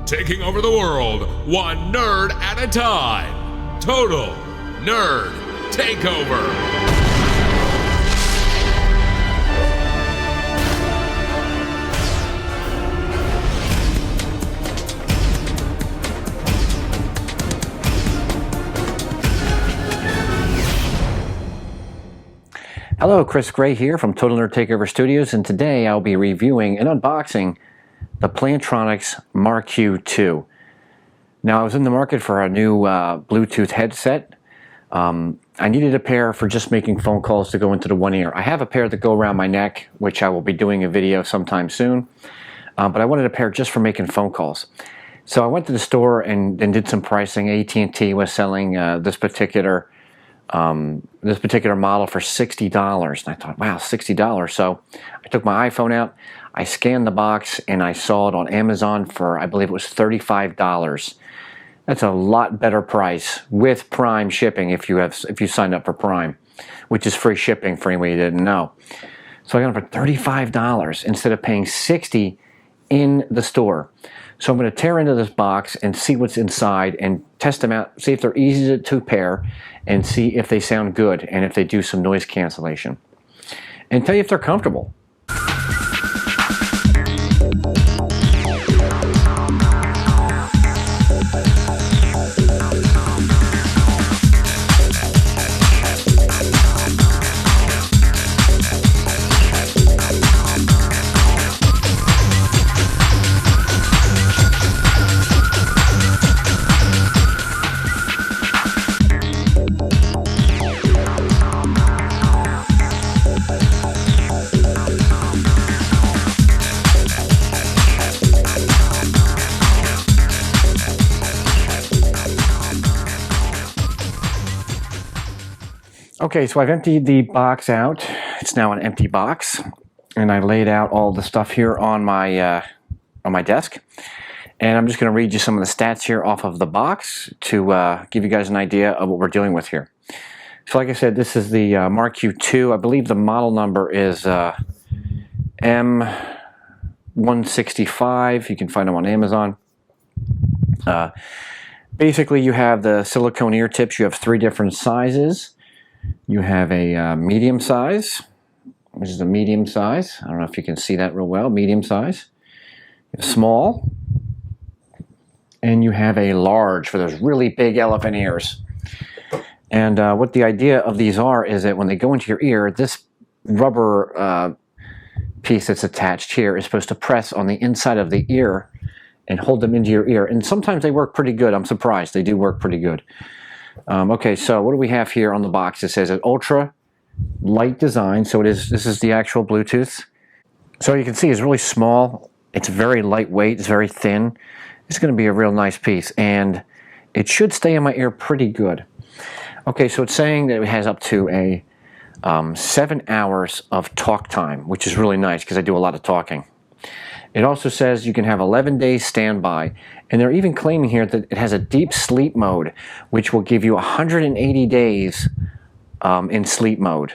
taking over the world one nerd at a time. Total Nerd Takeover. Hello, Chris Gray here from Total Nerd Takeover Studios, and today I'll be reviewing and unboxing the Plantronics Marque 2. Now, I was in the market for a new Bluetooth headset. I needed a pair for just making phone calls to go into the one ear. I have a pair that go around my neck, which I will be doing a video sometime soon, but I wanted a pair just for making phone calls. So I went to the store and did some pricing. AT&T was selling this particular model for $60, and I thought, wow, $60. So I took my iPhone out, I scanned the box, and I saw it on Amazon for, I believe it was $35. That's a lot better price with Prime shipping if you signed up for Prime, which is free shipping for anyone who didn't know. So I got them for $35 instead of paying $60 in the store. So I'm going to tear into this box and see what's inside and test them out, see if they're easy to pair, and see if they sound good and if they do some noise cancellation. And tell you if they're comfortable. Okay, so I've emptied the box out. It's now an empty box, and I laid out all the stuff here on my desk. And I'm just going to read you some of the stats here off of the box to give you guys an idea of what we're dealing with here. So like I said, this is the Marque 2. I believe the model number is M165. You can find them on Amazon. Basically, you have the silicone ear tips. You have 3 different sizes. You have a medium size, which is a medium size. I don't know if you can see that real well. Medium size. You have small. And you have a large for those really big elephant ears. And what the idea of these are is that when they go into your ear, this rubber piece that's attached here is supposed to press on the inside of the ear and hold them into your ear. And sometimes they work pretty good. I'm surprised. They do work pretty good. Okay, so what do we have here on the box? It says an ultra light design. So this is the actual Bluetooth. So you can see it's really small. It's very lightweight. It's very thin. It's going to be a real nice piece, and it should stay in my ear pretty good. Okay, so it's saying that it has up to a 7 hours of talk time, which is really nice because I do a lot of talking. It also says you can have 11 days standby, and they're even claiming here that it has a deep sleep mode, which will give you 180 days in sleep mode.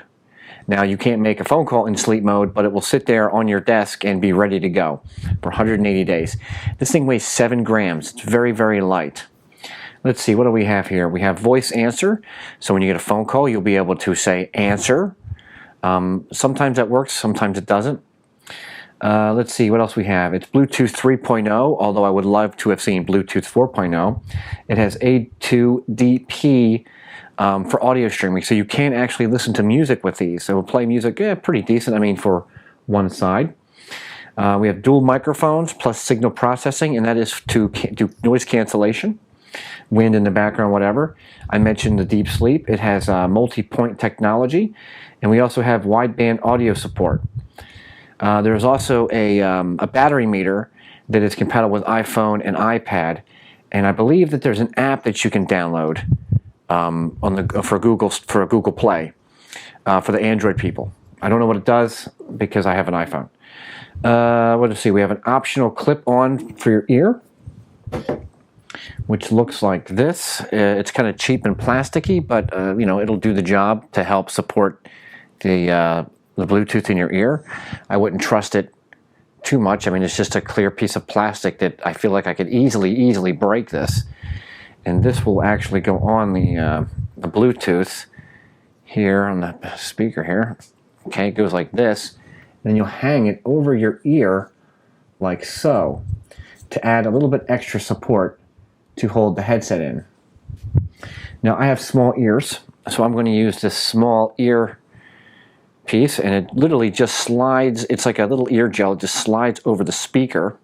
Now, you can't make a phone call in sleep mode, but it will sit there on your desk and be ready to go for 180 days. This thing weighs 7 grams. It's very, very light. Let's see, what do we have here? We have voice answer. So when you get a phone call, you'll be able to say answer. Sometimes that works, sometimes it doesn't. Let's see what else we have. It's Bluetooth 3.0, although I would love to have seen Bluetooth 4.0. It has A2DP for audio streaming, so you can actually listen to music with these. So we'll play music, pretty decent, I mean, for one side. We have dual microphones plus signal processing, and that is to do noise cancellation, wind in the background, whatever. I mentioned the deep sleep. It has multi-point technology, and we also have wideband audio support. There's also a battery meter that is compatible with iPhone and iPad, and I believe that there's an app that you can download for Google Play for the Android people. I don't know what it does because I have an iPhone. Let's see. We have an optional clip-on for your ear, which looks like this. It's kind of cheap and plasticky, but you know, it'll do the job to help support the Bluetooth in your ear. I wouldn't trust it too much. I mean, it's just a clear piece of plastic that I feel like I could easily break this. And this will actually go on the Bluetooth here on the speaker here. Okay, it goes like this. Then you'll hang it over your ear like so to add a little bit extra support to hold the headset in. Now I have small ears, so I'm going to use this small ear piece, and it literally just slides. It's like a little ear gel. It just slides over the speaker.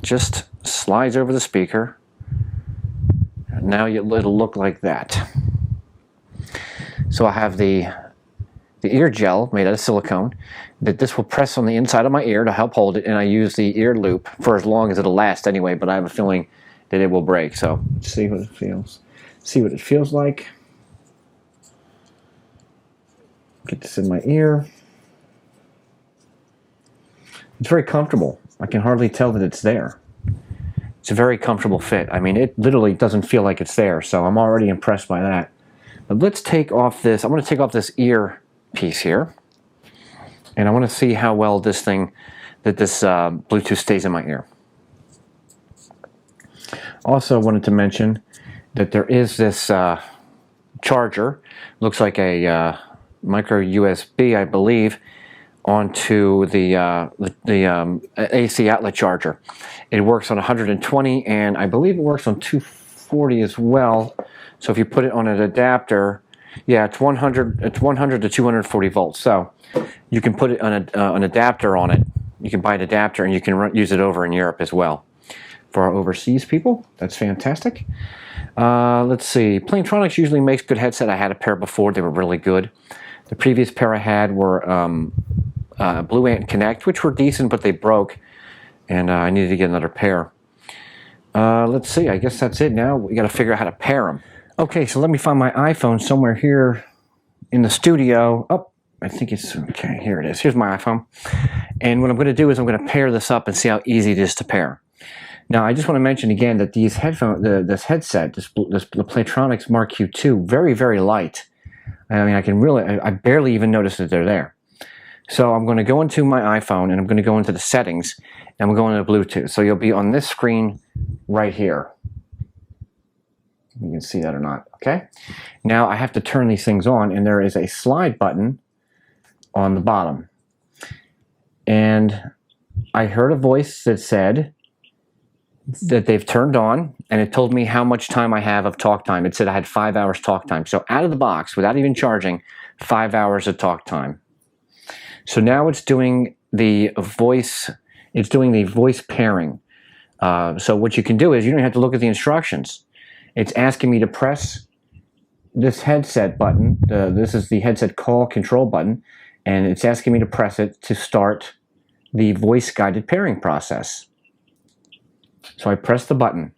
Just slides over the speaker. Now it'll look like that. So I have the ear gel made out of silicone that this will press on the inside of my ear to help hold it, and I use the ear loop for as long as it'll last anyway, but I have a feeling that it will break. So let's see what it feels. See what it feels like. Get this in my ear. It's very comfortable. I can hardly tell that it's there. It's a very comfortable fit. I mean, it literally doesn't feel like it's there, so I'm already impressed by that. But let's take off this. I'm going to take off this ear piece here, and I want to see how well this Bluetooth stays in my ear. Also wanted to mention that there is this charger, looks like a micro USB, I believe, onto the AC outlet charger. It works on 120, and I believe it works on 240 as well. So if you put it on an adapter, yeah, it's 100 to 240 volts. So you can put it on an adapter on it. You can buy an adapter, and you can use it over in Europe as well. For our overseas people, that's fantastic. Let's see. Plantronics usually makes good headset. I had a pair before. They were really good. The previous pair I had were Blue Ant Connect, which were decent, but they broke, and I needed to get another pair. Let's see. I guess that's it now. We got to figure out how to pair them. Okay, so let me find my iPhone somewhere here in the studio. Oh, I think it's okay. Here it is. Here's my iPhone. And what I'm going to do is I'm going to pair this up and see how easy it is to pair. Now, I just want to mention again that these headphones, this headset, the Plantronics Marque 2, very light. I mean, I barely even notice that they're there. So I'm going to go into my iPhone, and I'm going to go into the settings, and we'll go into Bluetooth. So you'll be on this screen right here. You can see that or not, okay? Now I have to turn these things on, and there is a slide button on the bottom. And I heard a voice that said that they've turned on, and it told me how much time I have of talk time. It said I had 5 hours talk time. So out of the box, without even charging, 5 hours of talk time. So now it's doing the voice pairing. So what you can do is you don't have to look at the instructions. It's asking me to press this headset button. This is the headset call control button, and it's asking me to press it to start the voice guided pairing process. So I press the button.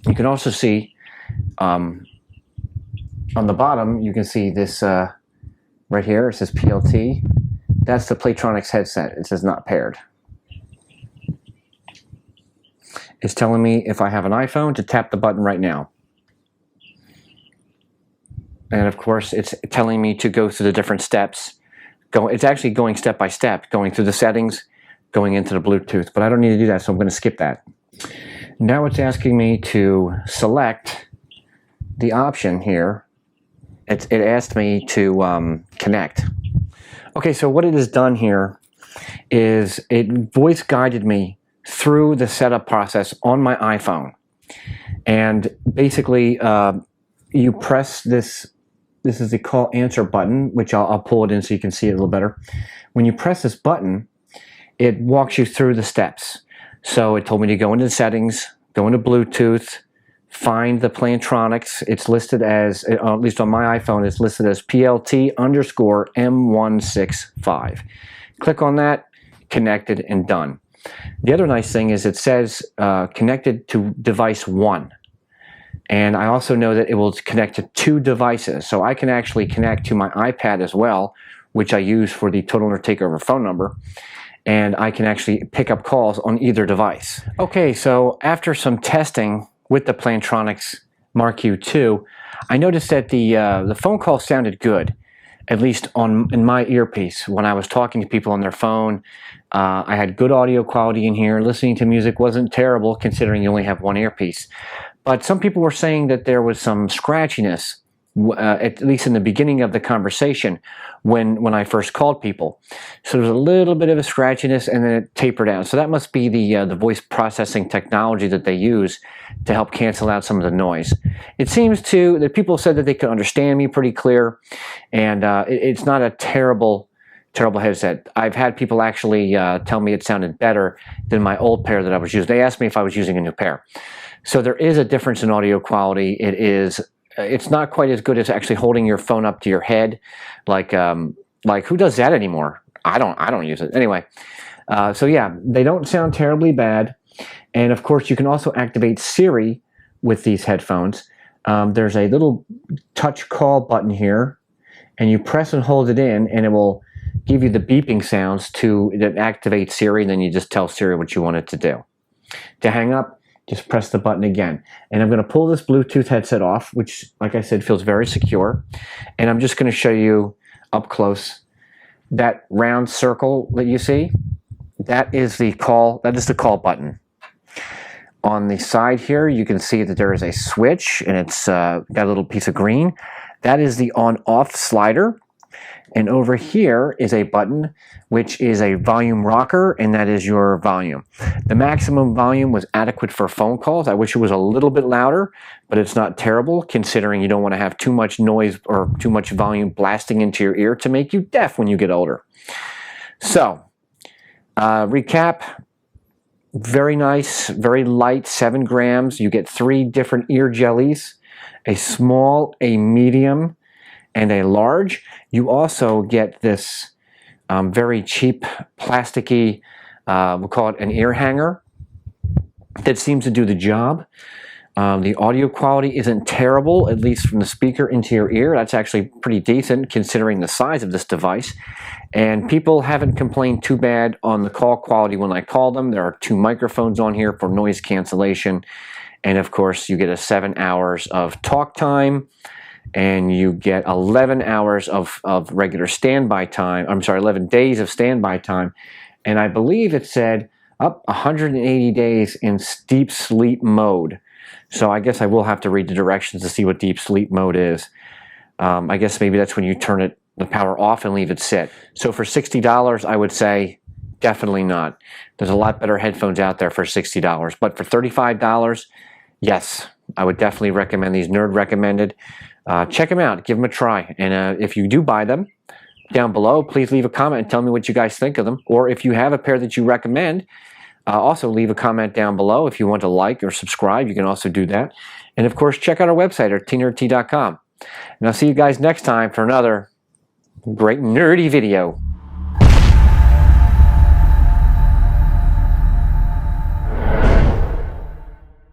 You can also see on the bottom, you can see this right here. It says PLT. That's the Plantronics headset. It says not paired. It's telling me if I have an iPhone to tap the button right now. And of course, it's telling me to go through the different steps. It's actually going step by step, going through the settings, going into the Bluetooth, but I don't need to do that, so I'm going to skip that. Now it's asking me to select the option here. It asked me to connect. Okay, so what it has done here is it voice guided me through the setup process on my iPhone. And basically, you press this. This is the call answer button, which I'll pull it in so you can see it a little better. When you press this button, it walks you through the steps. So it told me to go into the settings, go into Bluetooth, find the Plantronics. It's listed as, at least on my iPhone, it's listed as PLT_M165. Click on that, connected, and done. The other nice thing is it says connected to device 1. And I also know that it will connect to 2 devices. So I can actually connect to my iPad as well, which I use for the Total Nerd Takeover phone number. And I can actually pick up calls on either device. Okay, so after some testing with the Plantronics Marque 2, I noticed that the phone call sounded good. at least in my earpiece. When I was talking to people on their phone, I had good audio quality in here. Listening to music wasn't terrible considering you only have one earpiece. But some people were saying that there was some scratchiness, at least in the beginning of the conversation when I first called people. So there was a little bit of a scratchiness and then it tapered out. So that must be the voice processing technology that they use to help cancel out some of the noise. It seems that people said that they could understand me pretty clear, and it's not a terrible headset. I've had people actually tell me it sounded better than my old pair that I was using. They asked me if I was using a new pair. So there is a difference in audio quality. It's not quite as good as actually holding your phone up to your head. Like who does that anymore? I don't use it. Anyway, so yeah, they don't sound terribly bad. And of course, you can also activate Siri with these headphones. There's a little touch call button here, and you press and hold it in, and it will give you the beeping sounds that activate Siri, and then you just tell Siri what you want it to do. To hang up, just press the button again. And I'm going to pull this Bluetooth headset off, which, like I said, feels very secure. And I'm just going to show you up close that round circle that you see. That is the call button. On the side here, you can see that there is a switch, and it's got a little piece of green. That is the on-off slider. And over here is a button, which is a volume rocker, and that is your volume. The maximum volume was adequate for phone calls. I wish it was a little bit louder, but it's not terrible, considering you don't want to have too much noise or too much volume blasting into your ear to make you deaf when you get older. So, recap, very nice, very light, 7 grams. You get 3 different ear jellies, a small, a medium, and a large. You also get this very cheap plasticky, we'll call it an ear hanger, that seems to do the job. The audio quality isn't terrible, at least from the speaker into your ear. That's actually pretty decent considering the size of this device. And people haven't complained too bad on the call quality when I call them. There are 2 microphones on here for noise cancellation. And of course, you get a 7 hours of talk time, and you get 11 hours of regular standby time. I'm sorry, 11 days of standby time. And I believe it said up 180 days in deep sleep mode. So I guess I will have to read the directions to see what deep sleep mode is. I guess maybe that's when you turn the power off and leave it sit. So for $60, I would say definitely not. There's a lot better headphones out there for $60. But for $35, yes, I would definitely recommend these. Nerd recommended. Check them out. Give them a try. And if you do buy them, down below, please leave a comment and tell me what you guys think of them. Or if you have a pair that you recommend, also leave a comment down below. If you want to like or subscribe, you can also do that. And of course, check out our website at tnerdt.com. And I'll see you guys next time for another great nerdy video.